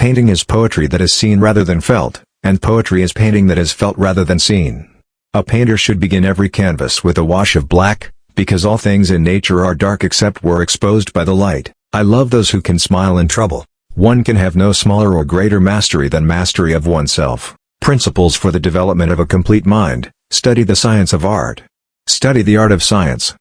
Painting is poetry that is seen rather than felt, and poetry is painting that is felt rather than seen. A painter should begin every canvas with a wash of black, because all things in nature are dark except where exposed by the light. I love those who can smile in trouble. One can have no smaller or greater mastery than mastery of oneself. Principles for the development of a complete mind. Study the science of art. Study the art of science.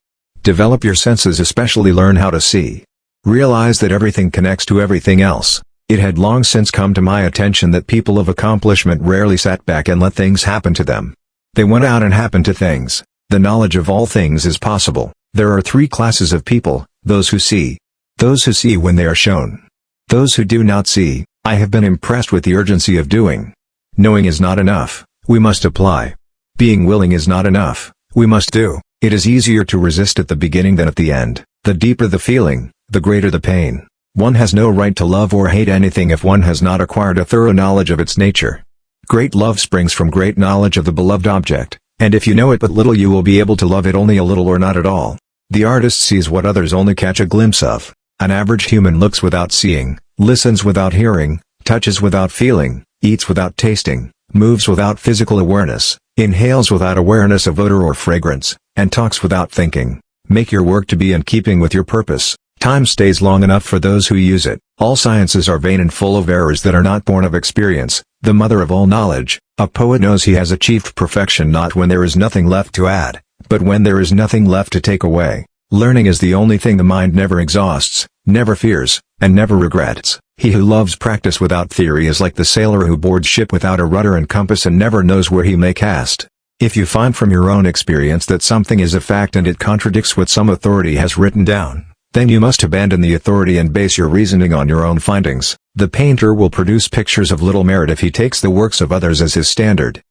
Develop your senses, especially learn how to see. Realize that everything connects to everything else. It had long since come to my attention that people of accomplishment rarely sat back and let things happen to them. They went out and happened to things. The knowledge of all things is possible. There are three classes of people: those who see, those who see when they are shown, those who do not see. I have been impressed with the urgency of doing. Knowing is not enough, we must apply. Being willing is not enough, we must do. It is easier to resist at the beginning than at the end. The deeper the feeling, the greater the pain. One has no right to love or hate anything if one has not acquired a thorough knowledge of its nature. Great love springs from great knowledge of the beloved object, and if you know it but little you will be able to love it only a little or not at all. The artist sees what others only catch a glimpse of. An average human looks without seeing, listens without hearing, touches without feeling, eats without tasting, moves without physical awareness, inhales without awareness of odor or fragrance, and talks without thinking. Make your work to be in keeping with your purpose. Time stays long enough for those who use it. All sciences are vain and full of errors that are not born of experience, the mother of all knowledge. A poet knows he has achieved perfection not when there is nothing left to add, but when there is nothing left to take away. Learning is the only thing the mind never exhausts, never fears, and never regrets. He who loves practice without theory is like the sailor who boards ship without a rudder and compass and never knows where he may cast. If you find from your own experience that something is a fact and it contradicts what some authority has written down, then you must abandon the authority and base your reasoning on your own findings. The painter will produce pictures of little merit if he takes the works of others as his standard.